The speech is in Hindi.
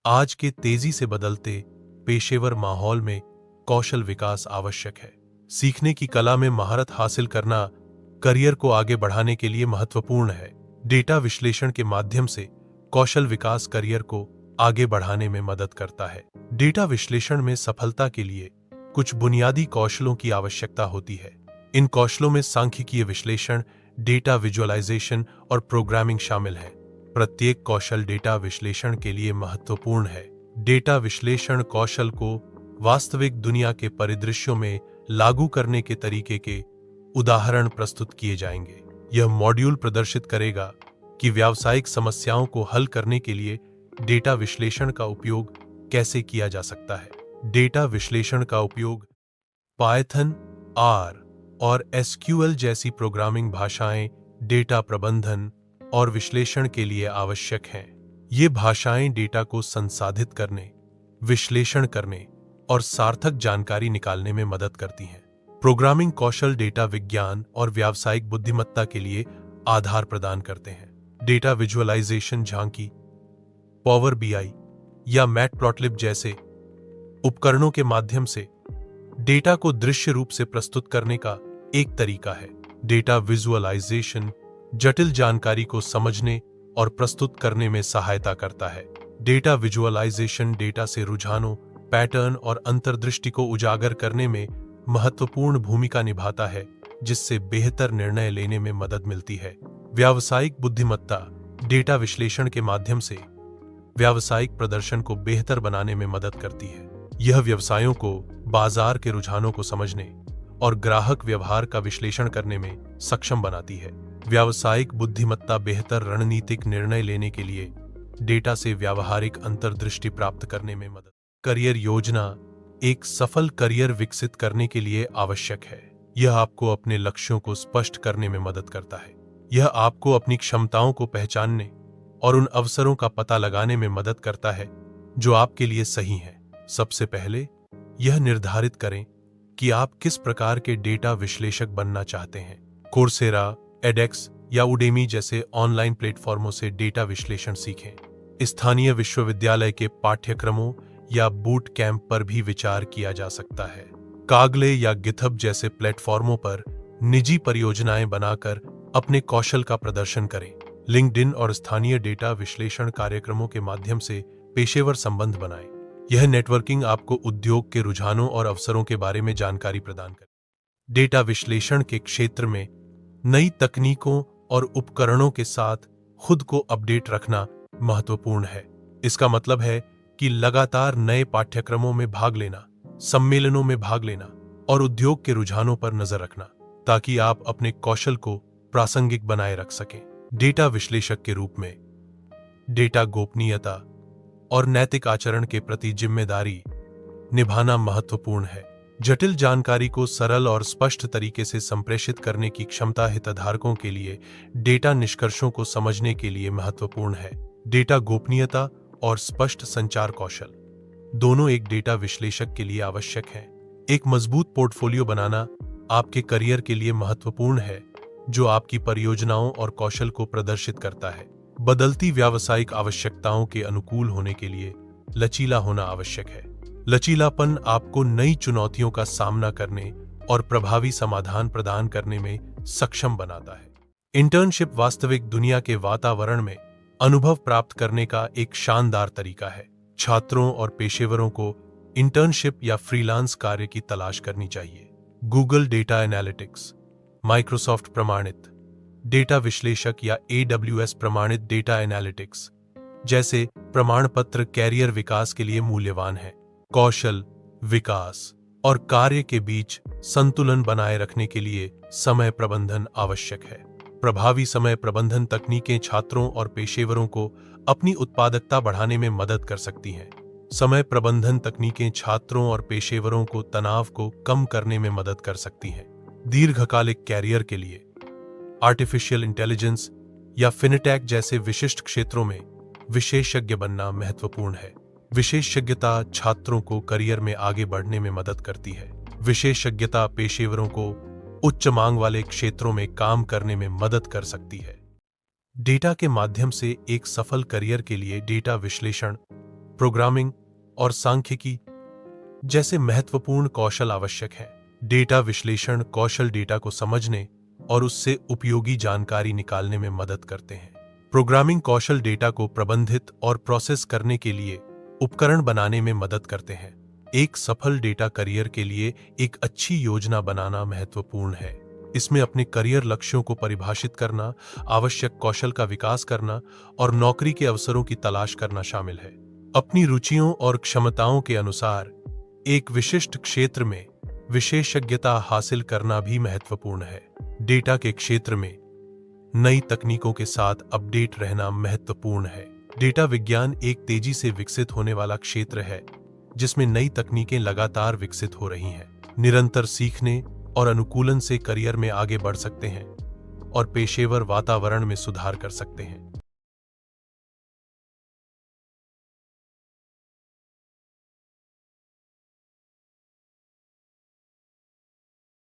आज के तेजी से बदलते पेशेवर माहौल में कौशल विकास आवश्यक है। सीखने की कला में महारत हासिल करना करियर को आगे बढ़ाने के लिए महत्वपूर्ण है। डेटा विश्लेषण के माध्यम से कौशल विकास करियर को आगे बढ़ाने में मदद करता है। डेटा विश्लेषण में सफलता के लिए कुछ बुनियादी कौशलों की आवश्यकता होती है। इन कौशलों में सांख्यिकीय विश्लेषण, डेटा विजुअलाइजेशन और प्रोग्रामिंग शामिल है। प्रत्येक कौशल डेटा विश्लेषण के लिए महत्वपूर्ण है। डेटा विश्लेषण कौशल को वास्तविक दुनिया के परिदृश्यों में लागू करने के तरीके के उदाहरण प्रस्तुत किए जाएंगे। यह मॉड्यूल प्रदर्शित करेगा कि व्यावसायिक समस्याओं को हल करने के लिए डेटा विश्लेषण का उपयोग कैसे किया जा सकता है। डेटा विश्लेषण का उपयोग पाइथन, आर और एसक्यूएल जैसी प्रोग्रामिंग भाषाएं डेटा प्रबंधन और विश्लेषण के लिए आवश्यक हैं। ये भाषाएं डेटा को संसाधित करने, विश्लेषण करने और सार्थक जानकारी निकालने में मदद करती हैं। प्रोग्रामिंग कौशल डेटा विज्ञान और व्यावसायिक बुद्धिमत्ता के लिए आधार प्रदान करते हैं। डेटा विजुअलाइजेशन झांकी, पावर बीआई या मैटप्लॉटलिब जैसे उपकरणों के माध्यम से डेटा को दृश्य रूप से प्रस्तुत करने का एक तरीका है। डेटा विजुअलाइजेशन जटिल जानकारी को समझने और प्रस्तुत करने में सहायता करता है। डेटा विजुअलाइजेशन डेटा से रुझानों, पैटर्न और अंतर्दृष्टि को उजागर करने में महत्वपूर्ण भूमिका निभाता है, जिससे बेहतर निर्णय लेने में मदद मिलती है। व्यावसायिक बुद्धिमत्ता डेटा विश्लेषण के माध्यम से व्यावसायिक प्रदर्शन को बेहतर बनाने में मदद करती है। यह व्यवसायों को बाजार के रुझानों को समझने और ग्राहक व्यवहार का विश्लेषण करने में सक्षम बनाती है। व्यावसायिक बुद्धिमत्ता बेहतर रणनीतिक निर्णय लेने के लिए डेटा से व्यावहारिक अंतर्दृष्टि प्राप्त करने में मदद। करियर योजना एक सफल करियर विकसित करने के लिए आवश्यक है। यह आपको अपने लक्ष्यों को स्पष्ट करने में मदद करता है। यह आपको अपनी क्षमताओं को पहचानने और उन अवसरों का पता लगाने में मदद करता है जो आपके लिए सही हैं। सबसे पहले यह निर्धारित करें कि आप किस प्रकार के डेटा विश्लेषक बनना चाहते हैं। कोर्सेरा, एडेक्स या उडेमी जैसे ऑनलाइन प्लेटफॉर्मों से डेटा विश्लेषण सीखें। स्थानीय विश्वविद्यालय के पाठ्यक्रमों या बूट कैंप पर भी विचार किया जा सकता है। कागले या गिथब जैसे प्लेटफॉर्मों पर निजी परियोजनाएं बनाकर अपने कौशल का प्रदर्शन करें। लिंक्डइन और स्थानीय डेटा विश्लेषण कार्यक्रमों के माध्यम से पेशेवर संबंध बनाएं। यह नेटवर्किंग आपको उद्योग के रुझानों और अवसरों के बारे में जानकारी प्रदान करे। डेटा विश्लेषण के क्षेत्र में नई तकनीकों और उपकरणों के साथ खुद को अपडेट रखना महत्वपूर्ण है। इसका मतलब है कि लगातार नए पाठ्यक्रमों में भाग लेना, सम्मेलनों में भाग लेना और उद्योग के रुझानों पर नजर रखना, ताकि आप अपने कौशल को प्रासंगिक बनाए रख सकें। डेटा विश्लेषक के रूप में डेटा गोपनीयता और नैतिक आचरण के प्रति जिम्मेदारी निभाना महत्वपूर्ण है। जटिल जानकारी को सरल और स्पष्ट तरीके से संप्रेषित करने की क्षमता हितधारकों के लिए डेटा निष्कर्षों को समझने के लिए महत्वपूर्ण है। डेटा गोपनीयता और स्पष्ट संचार कौशल दोनों एक डेटा विश्लेषक के लिए आवश्यक हैं। एक मजबूत पोर्टफोलियो बनाना आपके करियर के लिए महत्वपूर्ण है, जो आपकी परियोजनाओं और कौशल को प्रदर्शित करता है। बदलती व्यावसायिक आवश्यकताओं के अनुकूल होने के लिए लचीला होना आवश्यक है। लचीलापन आपको नई चुनौतियों का सामना करने और प्रभावी समाधान प्रदान करने में सक्षम बनाता है। इंटर्नशिप वास्तविक दुनिया के वातावरण में अनुभव प्राप्त करने का एक शानदार तरीका है। छात्रों और पेशेवरों को इंटर्नशिप या फ्रीलांस कार्य की तलाश करनी चाहिए। गूगल डेटा एनालिटिक्स, माइक्रोसॉफ्ट प्रमाणित डेटा विश्लेषक या AWS प्रमाणित डेटा एनालिटिक्स जैसे प्रमाण पत्र कैरियर विकास के लिए मूल्यवान है। कौशल विकास और कार्य के बीच संतुलन बनाए रखने के लिए समय प्रबंधन आवश्यक है। प्रभावी समय प्रबंधन तकनीकें छात्रों और पेशेवरों को अपनी उत्पादकता बढ़ाने में मदद कर सकती हैं। समय प्रबंधन तकनीकें छात्रों और पेशेवरों को तनाव को कम करने में मदद कर सकती हैं। दीर्घकालिक कैरियर के लिए आर्टिफिशियल इंटेलिजेंस या फिनटेक जैसे विशिष्ट क्षेत्रों में विशेषज्ञ बनना महत्वपूर्ण है। विशेषज्ञता छात्रों को करियर में आगे बढ़ने में मदद करती है। विशेषज्ञता पेशेवरों को उच्च मांग वाले क्षेत्रों में काम करने में मदद कर सकती है। डेटा के माध्यम से एक सफल करियर के लिए डेटा विश्लेषण प्रोग्रामिंग और सांख्यिकी जैसे महत्वपूर्ण कौशल आवश्यक हैं। डेटा विश्लेषण कौशल डेटा को समझने और उससे उपयोगी जानकारी निकालने में मदद करते हैं। प्रोग्रामिंग कौशल डेटा को प्रबंधित और प्रोसेस करने के लिए उपकरण बनाने में मदद करते हैं। एक सफल डेटा करियर के लिए एक अच्छी योजना बनाना महत्वपूर्ण है। इसमें अपने करियर लक्ष्यों को परिभाषित करना, आवश्यक कौशल का विकास करना और नौकरी के अवसरों की तलाश करना शामिल है। अपनी रुचियों और क्षमताओं के अनुसार एक विशिष्ट क्षेत्र में विशेषज्ञता हासिल करना भी महत्वपूर्ण है। डेटा के क्षेत्र में नई तकनीकों के साथ अपडेट रहना महत्वपूर्ण है। डेटा विज्ञान एक तेजी से विकसित होने वाला क्षेत्र है जिसमें नई तकनीकें लगातार विकसित हो रही हैं। निरंतर सीखने और अनुकूलन से करियर में आगे बढ़ सकते हैं और पेशेवर वातावरण में सुधार कर सकते हैं।